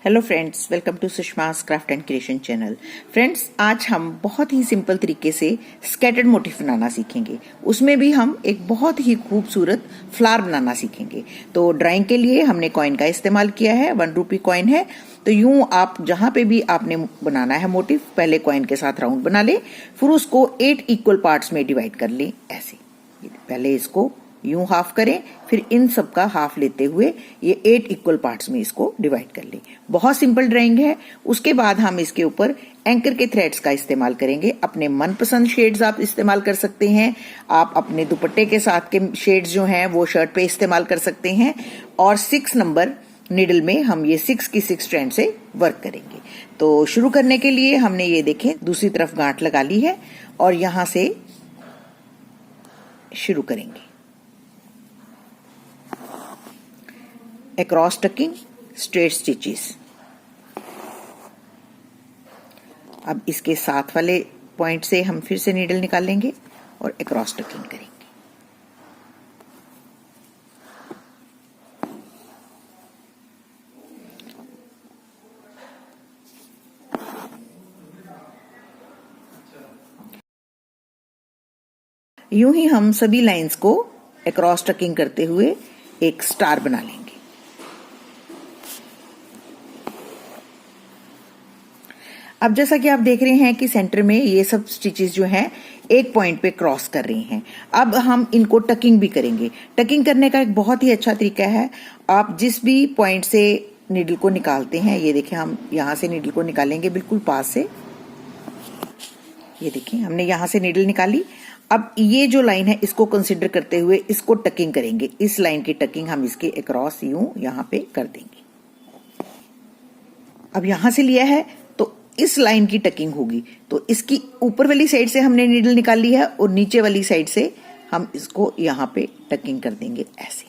Hello friends, welcome to Sushma's craft and creation channel. Friends, आज हम बहुत ही सिंपल तरीके से स्कैटर्ड मोटिफ बनाना सीखेंगे। उसमें भी हम एक बहुत ही खूबसूरत फ्लावर बनाना सीखेंगे। तो ड्राइंग के लिए हमने कॉइन का इस्तेमाल किया है, 1 रुपी कॉइन है। तो यूं आप जहां पे भी आपने बनाना है मोटिफ, पहले कॉइन के साथ राउंड बना ले, फिर उसको 8 इक्वल पार्ट्स में डिवाइड कर ले। ऐसे पहले इसको यूं हाफ करें, फिर इन सब का हाफ लेते हुए ये 8 इक्वल पार्ट्स में इसको डिवाइड कर लें। बहुत सिंपल ड्राइंग है। उसके बाद हम इसके ऊपर एंकर के थ्रेड्स का इस्तेमाल करेंगे। अपने मनपसंद शेड्स आप इस्तेमाल कर सकते हैं। आप अपने दुपट्टे के साथ के शेड्स जो हैं वो शर्ट पे इस्तेमाल कर सकते हैं। और 6 नंबर निडल में हम ये 6 की 6 स्ट्रैंड से वर्क करेंगे। तो शुरू करने के लिए हमने ये देखें दूसरी तरफ गांठ लगा ली है और यहां से शुरू करेंगे। Across talking, straight stitches. अब इसके साथ वाले पॉइंट से हम फिर से नीडल निकालेंगे और अक्रॉस टकिंग करेंगे। यूं ही हम सभी लाइंस को अक्रॉस टकिंग करते हुए एक स्टार बना लेंगे। अब जैसा कि आप देख रहे हैं कि सेंटर में ये सब स्टिचेस जो हैं एक पॉइंट पे क्रॉस कर रही हैं। अब हम इनको टकिंग भी करेंगे। टकिंग करने का एक बहुत ही अच्छा तरीका है। आप जिस भी पॉइंट से नीडल को निकालते हैं, ये देखें हम यहां से नीडल को निकालेंगे बिल्कुल पास से। ये देखिए हमने यहां से नीडल निकाली। अब ये जो लाइन है इसको कंसिडर करते हुए इसको टकिंग करेंगे। इस लाइन की टकिंग हम इसके अक्रॉस यूं यहां पे कर देंगे। अब यहां से लिया है तो इस लाइन की टकिंग होगी। तो इसकी ऊपर वाली साइड से हमने नीडल निकाल ली है और नीचे वाली साइड से हम इसको यहां पे टकिंग कर देंगे ऐसे।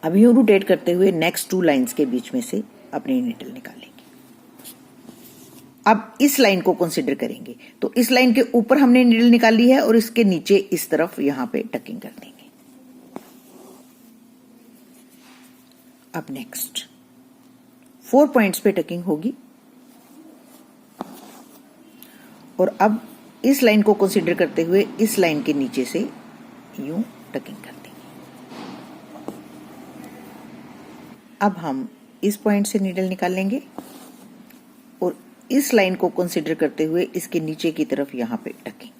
अब यूं रोटेट करते हुए नेक्स्ट 2 लाइंस के बीच में से अपनी नीडल निकालेंगे। अब इस लाइन को कंसिडर करेंगे। तो इस लाइन के ऊपर हमने नीडल निकाली है और इसके नीचे इस तरफ यहां पे टकिंग कर देंगे। अब नेक्स्ट 4 पॉइंट्स पे टकिंग होगी और अब इस लाइन को कंसिडर करते हुए इस लाइन के नीचे से यूं टकिंग कर देंगे। अब हम इस पॉइंट से नीडल निकालेंगे और इस लाइन को कंसिडर करते हुए इसके नीचे की तरफ यहां पे टकिंग।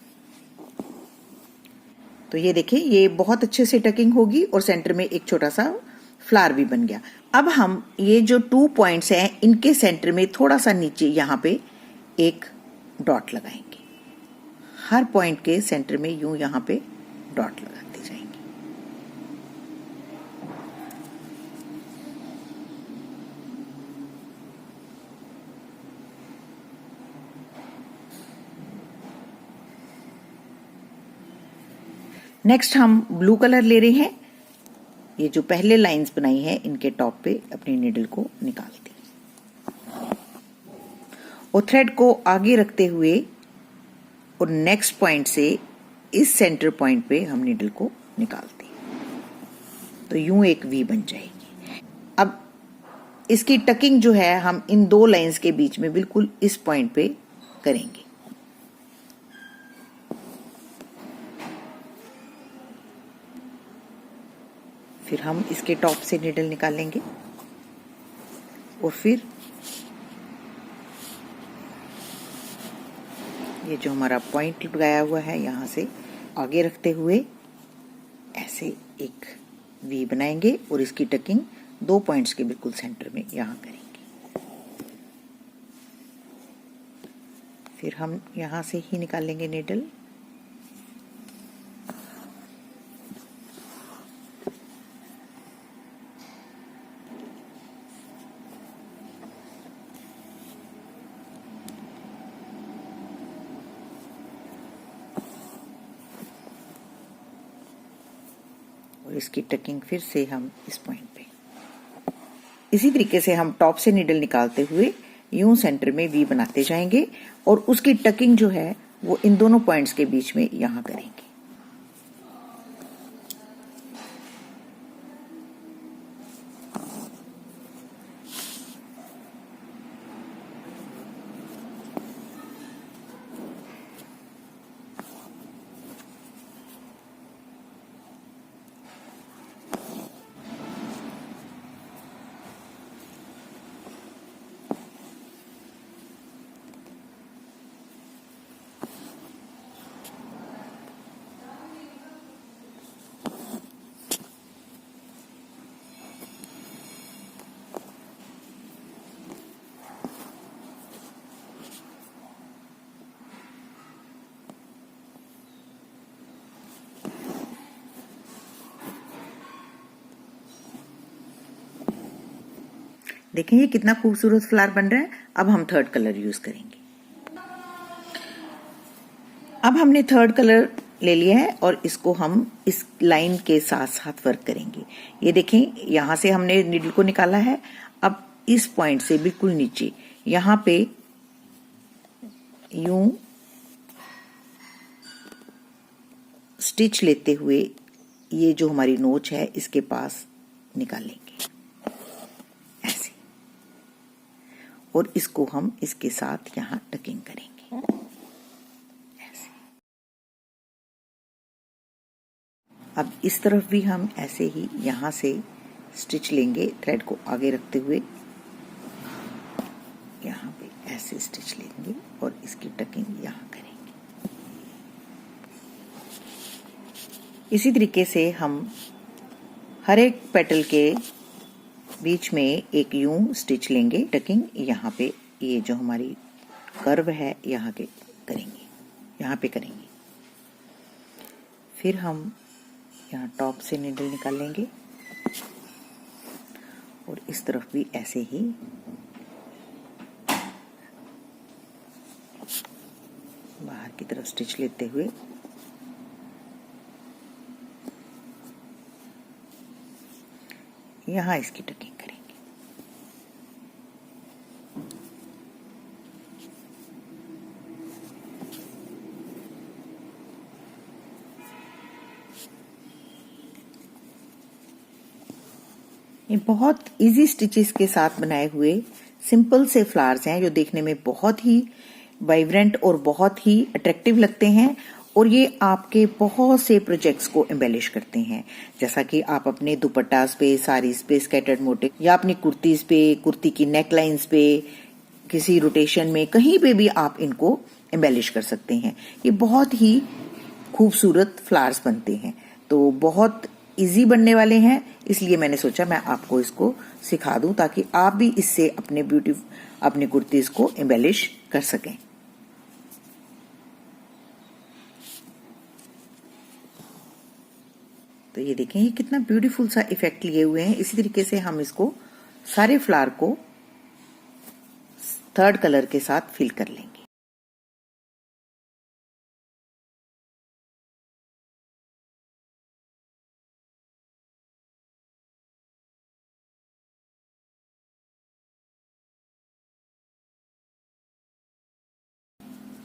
तो ये देखिए ये बहुत अच्छे से टकिंग होगी और सेंटर में एक छोटा सा फ्लावर भी बन गया। अब हम ये जो 2 पॉइंट्स हैं इनके सेंटर में थोड़ा सा नीचे यहां पे एक डॉट लगाएंगे। हर पॉइंट के सेंटर में यूं यहां पे डॉट लगाते जाएंगे। नेक्स्ट हम ब्लू कलर ले रहे हैं। ये जो पहले लाइंस बनाई है इनके टॉप पे अपनी नीडल को निकाल दी और थ्रेड को आगे रखते हुए और नेक्स्ट पॉइंट से इस सेंटर पॉइंट पे हम नीडल को निकालते हैं। तो यूं एक वी बन जाएगी। अब इसकी टकिंग जो है हम इन 2 लाइंस के बीच में बिल्कुल इस पॉइंट पे करेंगे। फिर हम इसके टॉप से नीडल निकालेंगे और फिर ये जो हमारा पॉइंट लगाया हुआ है यहां से आगे रखते हुए ऐसे एक वी बनाएंगे और इसकी टकिंग 2 पॉइंट्स के बिल्कुल सेंटर में यहां करेंगे। फिर हम यहां से ही निकालेंगे नीडल। और इसकी टकिंग फिर से हम इस पॉइंट पे इसी तरीके से हम टॉप से नीडल निकालते हुए यूं सेंटर में वी बनाते जाएंगे और उसकी टकिंग जो है वो इन दोनों पॉइंट्स के बीच में यहां करेंगे। देखें ये कितना खूबसूरत फ्लावर बन रहा है। अब हम थर्ड कलर यूज करेंगे। अब हमने थर्ड कलर ले लिया है और इसको हम इस लाइन के साथ साथ वर्क करेंगे। ये देखें यहां से हमने नीडल को निकाला है। अब इस पॉइंट से बिल्कुल नीचे यहां पे यूं स्टिच लेते हुए ये जो हमारी नोच है इसके पास निकालेंगे ऐसे, और इसको हम इसके साथ यहां टकिंग करेंगे ऐसे। अब इस तरफ भी हम ऐसे ही यहां से स्टिच लेंगे, थ्रेड को आगे रखते हुए यहां पे ऐसे स्टिच लेंगे और इसकी टकिंग यहां करेंगे। इसी तरीके से हम हर एक पेटल के बीच में एक यूं स्टिच लेंगे, टकिंग यहाँ पे, ये जो हमारी कर्व है यहाँ के करेंगे, यहाँ पे करेंगे। फिर हम यहाँ टॉप से नीडल निकाल लेंगे और इस तरफ भी ऐसे ही बाहर की तरफ स्टिच लेते हुए यहाँ इसकी टकिंग करेंगे। ये बहुत इजी स्टिचेस के साथ बनाए हुए सिंपल से फ्लावर्स हैं जो देखने में बहुत ही वाइब्रेंट और बहुत ही अट्रैक्टिव लगते हैं, और ये आपके बहुत से प्रोजेक्ट्स को एम्बेलिश करते हैं। जैसा कि आप अपने दुपट्टास पे, साड़ीज पे, स्कैटर्ड मोटिव, या अपनी कुर्तीज पे, कुर्ती की नेक लाइन्स पे, किसी रोटेशन में, कहीं पे भी आप इनको एम्बेलिश कर सकते हैं। ये बहुत ही खूबसूरत फ्लावर्स बनते हैं, तो बहुत इजी बनने वाले हैं, इसलिए मैंने सोचा मैं आपको इसको सिखा दूं ताकि आप भी इससे अपने कुर्तीज को एम्बेलिश कर सकें। तो ये देखें ये कितना ब्यूटीफुल सा इफेक्ट लिए हुए हैं। इसी तरीके से हम इसको सारे फ्लावर को थर्ड कलर के साथ फिल कर लेंगे।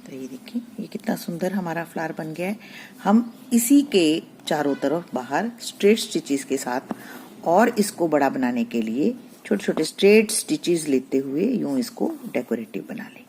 तो ये देखिए ये कितना सुंदर हमारा फ्लावर बन गया है। हम इसी के चारों तरफ बाहर स्ट्रेट स्टिचेस के साथ और इसको बड़ा बनाने के लिए छोटे छोटे स्ट्रेट स्टिचेस लेते हुए यूं इसको डेकोरेटिव बना लेंगे।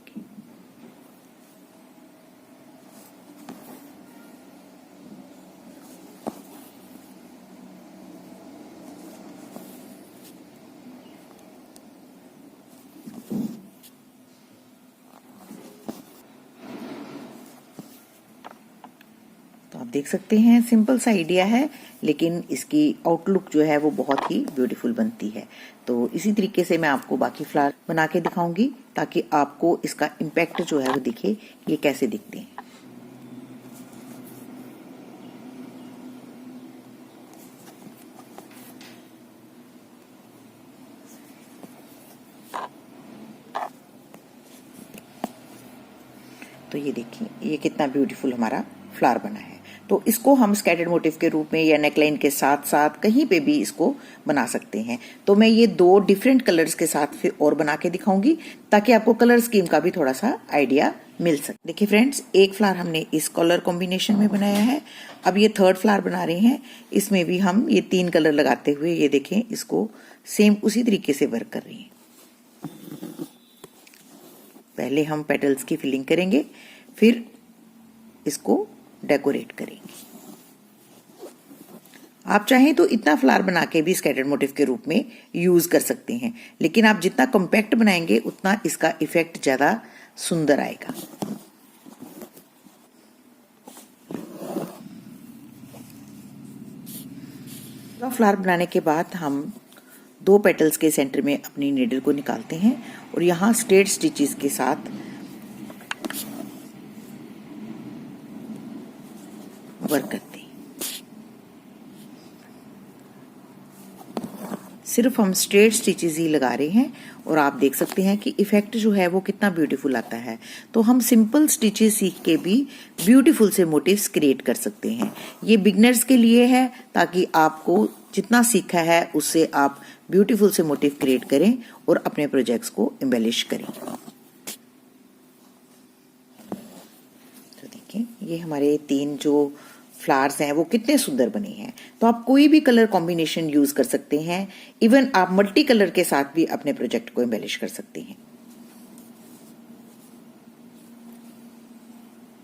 तो आप देख सकते हैं सिंपल सा आइडिया है, लेकिन इसकी आउटलुक जो है वो बहुत ही ब्यूटीफुल बनती है। तो इसी तरीके से मैं आपको बाकी फ्लावर बना के दिखाऊंगी ताकि आपको इसका इम्पैक्ट जो है वो दिखे ये कैसे दिखते हैं। तो ये देखिए ये कितना ब्यूटीफुल हमारा फ्लावर बना है। तो इसको हम स्कैटर्ड मोटिव के रूप में या नेकलाइन के साथ साथ कहीं पे भी इसको बना सकते हैं। तो मैं ये दो डिफरेंट कलर्स के साथ फिर और बना के दिखाऊंगी ताकि आपको कलर स्कीम का भी थोड़ा सा आइडिया मिल सके। देखिए फ्रेंड्स, एक फ्लावर हमने इस कलर कॉम्बिनेशन में बनाया है। अब ये थर्ड फ्लावर बना रहे हैं, इसमें भी हम ये 3 कलर लगाते हुए ये देखें इसको सेम उसी तरीके से वर्क कर रही हैं। पहले हम पेटल्स की फिलिंग करेंगे, फिर इसको डेकोरेट करेंगे। आप चाहें तो इतना फ्लावर बना के भी स्कैटर्ड मोटिव के रूप में यूज कर सकते हैं, लेकिन आप जितना कॉम्पैक्ट बनाएंगे उतना इसका इफेक्ट ज्यादा सुंदर आएगा। फ्लावर बनाने के बाद हम 2 पेटल्स के सेंटर में अपनी नीडल को निकालते हैं और यहाँ स्ट्रेट स्टिचेस के साथ वर्क करते हैं। सिर्फ हम स्ट्रेट स्टिचेस ही लगा रहे हैं और आप देख सकते हैं कि इफेक्ट जो है वो कितना ब्यूटीफुल आता है। तो हम सिंपल स्टिचेस सीख के भी ब्यूटीफुल से मोटिव्स क्रिएट कर सकते हैं। ये बिगनर्स के लिए है ताकि आपको जितना सीखा है उससे आप ब्यूटीफुल से मोटिव क्रिएट करें और अपने प्रोजेक्ट्स को एम्बेलिश करें। तो देखिए ये हमारे 3 जो फ्लावर्स हैं वो कितने सुंदर बने हैं। तो आप कोई भी कलर कॉम्बिनेशन यूज कर सकते हैं, इवन आप मल्टी कलर के साथ भी अपने प्रोजेक्ट को एम्बेलिश कर सकते हैं।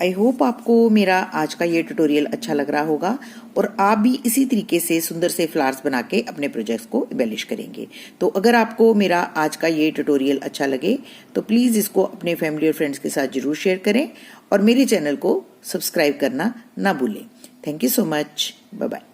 आई होप आपको मेरा आज का ये ट्यूटोरियल अच्छा लग रहा होगा और आप भी इसी तरीके से सुंदर से फ्लावर्स बना के अपने प्रोजेक्ट्स को एम्बेलिश करेंगे। तो अगर आपको मेरा आज का ये ट्यूटोरियल अच्छा लगे तो प्लीज़ इसको अपने फैमिली और फ्रेंड्स के साथ जरूर शेयर करें और मेरे चैनल को सब्सक्राइब करना ना भूलें। Thank you so much. Bye-bye.